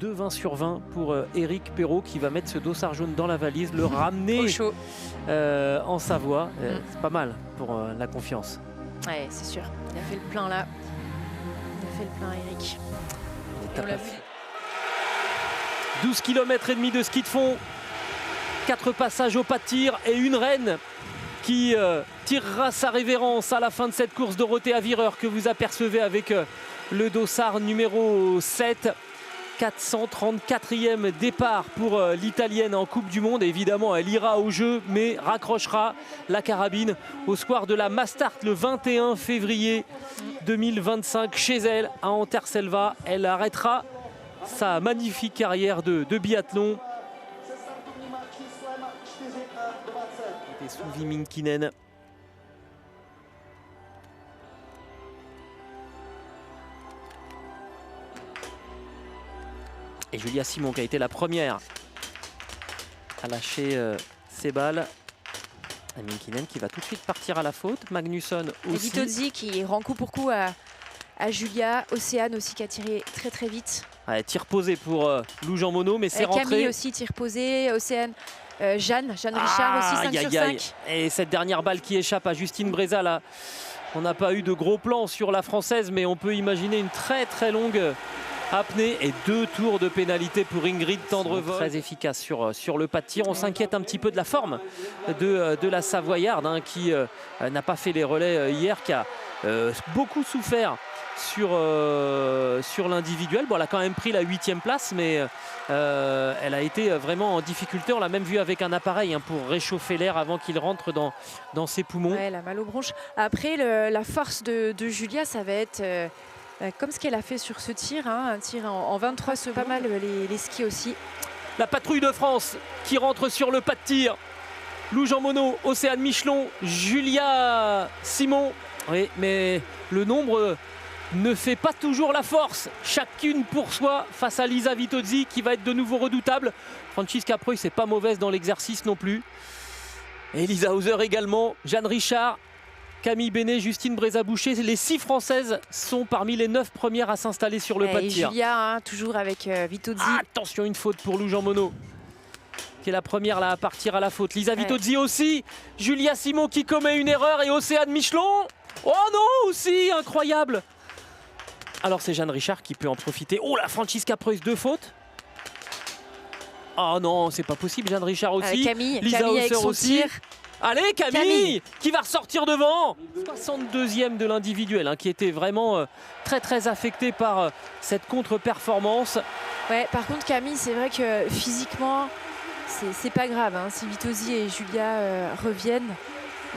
2,20 sur 20 pour Éric Perrault qui va mettre ce dossard jaune dans la valise, le ramener en Savoie. C'est pas mal pour la confiance. Ouais, c'est sûr. Il a fait le plein là. Il a fait le plein, Éric. 12 km et demi de ski de fond, 4 passages au pas de tir et une reine qui tirera sa révérence à la fin de cette course. Dorothée Avireur que vous apercevez avec le dossard numéro 7. 434e départ pour l'Italienne en Coupe du Monde. Évidemment, elle ira au jeu, mais raccrochera la carabine au square de la Mastart le 21 février 2025 chez elle à Anterselva. Elle arrêtera sa magnifique carrière de biathlon. Et Suvi Minkinen. Et Julia Simon qui a été la première à lâcher ses balles. Minkinen qui va tout de suite partir à la faute. Magnusson aussi. Vitozzi qui rend coup pour coup à Julia. Océane aussi qui a tiré très vite. Ouais, tir posé pour Lou Jean Monod, mais c'est rentré. Camille aussi tir posé. Océane. Jeanne Richard aussi 5 sur 5. Et cette dernière balle qui échappe à Justine Breza là. On n'a pas eu de gros plans sur la Française, mais on peut imaginer une très longue apnée et 2 tours de pénalité pour Ingrid Tendrevol. Très efficace sur le pas de tir. On s'inquiète un petit peu de la forme de la Savoyarde qui n'a pas fait les relais hier, qui a beaucoup souffert sur l'individuel. Bon, elle a quand même pris la 8e place, mais elle a été vraiment en difficulté. On l'a même vu avec un appareil pour réchauffer l'air avant qu'il rentre dans ses poumons. Ouais, elle a mal aux bronches. Après, la force de Julia, ça va être comme ce qu'elle a fait sur ce tir, un tir en 23 secondes. Pas mal les skis aussi. La patrouille de France qui rentre sur le pas de tir. Lou Jean Monod, Océane Michelon, Julia Simon. Oui, mais le nombre ne fait pas toujours la force. Chacune pour soi face à Lisa Vitozzi qui va être de nouveau redoutable. Francisca Preuil, c'est pas mauvaise dans l'exercice non plus. Et Lisa Hauser également. Jeanne Richard, Camille Bénet, Justine Breza-Boucher. Les 6 Françaises sont parmi les 9 premières à s'installer sur le pas de tir. Julia, toujours avec Vitozzi. Attention, une faute pour Lou Jean Monod, qui est la première là à partir à la faute. Lisa Vitozzi aussi. Julia Simon qui commet une erreur et Océane Michelon. Oh non, aussi, incroyable. Alors c'est Jeanne Richard qui peut en profiter. Oh la Francisca Preuss, 2 fautes. Oh non, c'est pas possible. Jeanne Richard aussi. Camille Hauser aussi. Tir. Allez Camille qui va ressortir devant. 62e de l'individuel qui était vraiment très affecté par cette contre-performance. Ouais, par contre Camille, c'est vrai que physiquement c'est pas grave si Vitozzi et Julia reviennent.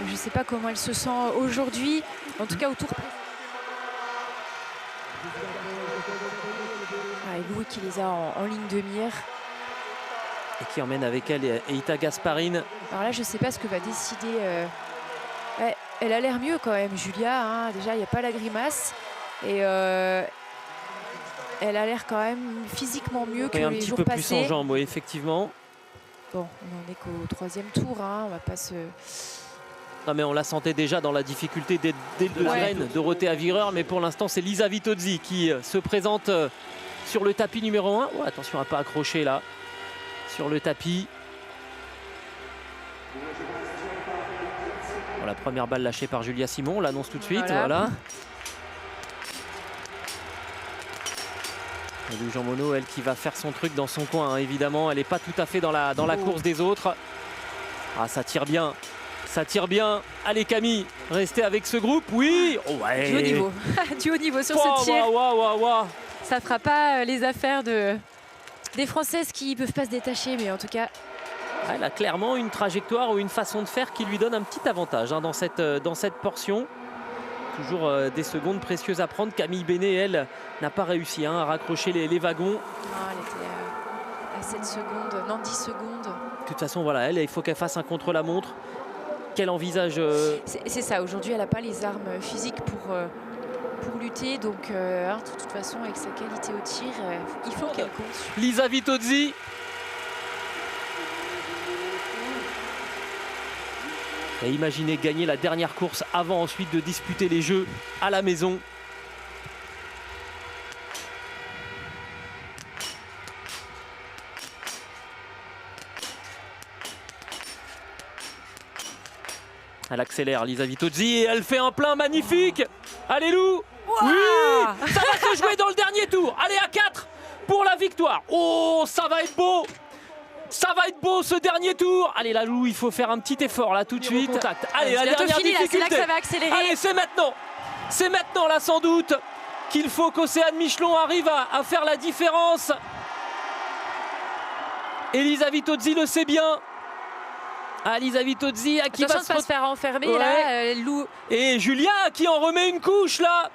Je ne sais pas comment elle se sent aujourd'hui, en tout cas au tour. Et Louis qui les a en ligne de mire. Et qui emmène avec elle Eita Gasparine. Alors là, je ne sais pas ce que va décider. Elle a l'air mieux quand même, Julia. Déjà, il n'y a pas la grimace. Et elle a l'air quand même physiquement mieux que les jours passés. Un petit peu plus en jambes, oui, effectivement. Bon, on n'en est qu'au 3e tour. On va pas se... Non mais on la sentait déjà dans la difficulté dès le deuxième, Dorothée Avireur, mais pour l'instant c'est Lisa Vitozzi qui se présente sur le tapis numéro 1. Oh, attention à ne pas accrocher là sur le tapis. Bon, la première balle lâchée par Julia Simon, on l'annonce tout de suite. Voilà. Et Lou Jean Monod, elle qui va faire son truc dans son coin, évidemment. Elle n'est pas tout à fait dans la course des autres. Ah, ça tire bien. Ça tire bien. Allez Camille, restez avec ce groupe. Oui. Ouais. Du haut niveau. Du haut niveau sur ce tir. Ça ne fera pas les affaires des Françaises qui ne peuvent pas se détacher. Mais en tout cas... Elle a clairement une trajectoire ou une façon de faire qui lui donne un petit avantage dans cette portion. Toujours des secondes précieuses à prendre. Camille Bénet, elle, n'a pas réussi à raccrocher les wagons. Elle était à 7 secondes, non 10 secondes. De toute façon, voilà, il faut qu'elle fasse un contre-la-montre. Qu'elle envisage... C'est ça, aujourd'hui elle n'a pas les armes physiques pour lutter, donc de toute façon avec sa qualité au tir, il faut qu'elle compte. Lisa Vitozzi. Et imaginez gagner la dernière course avant ensuite de disputer les Jeux à la maison. Elle accélère, Lisa Vitozzi, et elle fait un plein magnifique. Allez Lou. Wow. Oui, ça va se jouer dans le dernier tour. Allez, à 4 pour la victoire. Oh, ça va être beau. Ça va être beau ce dernier tour. Allez là Lou, il faut faire un petit effort là tout de suite. Contact. Allez, la dernière difficulté. C'est là que ça va accélérer. Allez, c'est maintenant. C'est maintenant là sans doute qu'il faut qu'Océane Michelon arrive à faire la différence. Elisa Vitozzi le sait bien. Lisa Vitozzi qui va se faire enfermer là, Lou. Et Julia qui en remet une couche là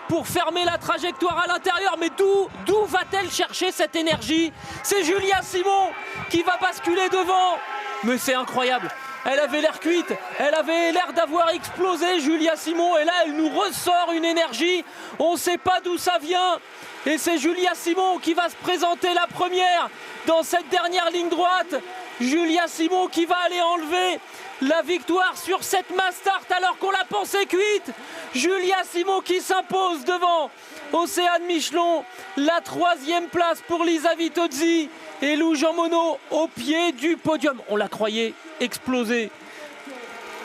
pour fermer la trajectoire à l'intérieur. Mais d'où va-t-elle chercher cette énergie? C'est Julia Simon qui va basculer devant. Mais c'est incroyable. Elle avait l'air cuite, elle avait l'air d'avoir explosé, Julia Simon. Et là, elle nous ressort une énergie. On ne sait pas d'où ça vient. Et c'est Julia Simon qui va se présenter la première dans cette dernière ligne droite. Julia Simon qui va aller enlever la victoire sur cette mass start alors qu'on la pensait cuite. Julia Simon qui s'impose devant Océane Michelon. La 3e place pour Lisa Vitozzi et Lou Jean Monod au pied du podium. On la croyait exploser.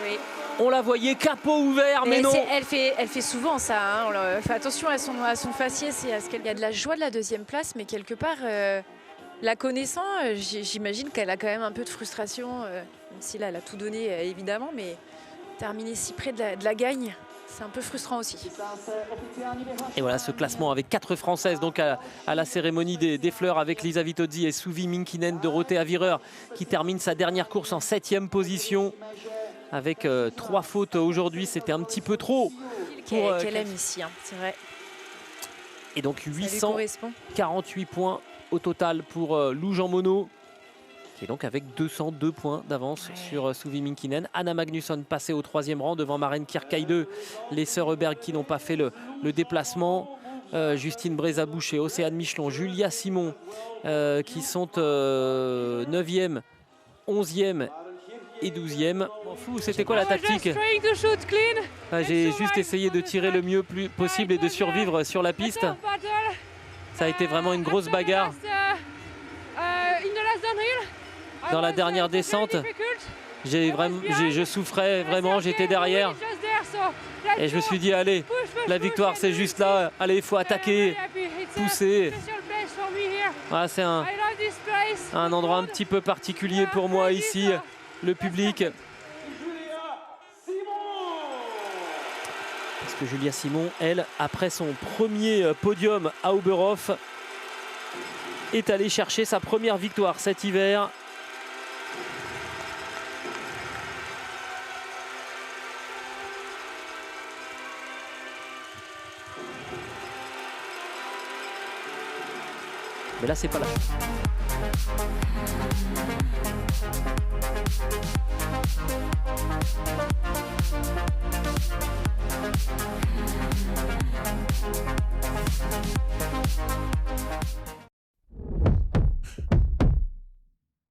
Oui. On la voyait capot ouvert, mais non. Elle fait souvent ça. Hein. On fait attention à son faciès et à ce qu'elle y a de la joie de la 2e place, mais quelque part, la connaissant, j'imagine qu'elle a quand même un peu de frustration, même si là, elle a tout donné évidemment, mais terminer si près de la gagne, c'est un peu frustrant aussi. Et voilà ce classement avec 4 Françaises donc à la cérémonie des fleurs avec Lisa Vitozzi et Suvi Minkinen, Dorothée Avireur qui termine sa dernière course en 7e position. Avec 3 fautes aujourd'hui, c'était un petit peu trop. Qu'elle aime ici, hein, c'est vrai. Et donc 848 points au total pour Lou Jean Monod, qui est donc avec 202 points d'avance sur Suvi Minkinen. Anna Magnusson passée au 3e rang devant Maren Kierkeide. Les sœurs Heuberg qui n'ont pas fait le déplacement. Justine Brézaboucher, Océane Michelon, Julia Simon qui sont 9e, 11e et 12e. C'était quoi la tactique? J'ai juste essayé de tirer le mieux possible et de survivre sur la piste. Ça a été vraiment une grosse bagarre. Dans la dernière descente, je souffrais vraiment, j'étais derrière. Et je me suis dit, allez, la victoire c'est juste là. Allez, il faut attaquer, pousser. C'est un endroit un petit peu particulier pour moi ici. Le public. Parce que Julia Simon, elle, après son premier podium à Oberhof, est allée chercher sa première victoire cet hiver. Mais là, c'est pas là.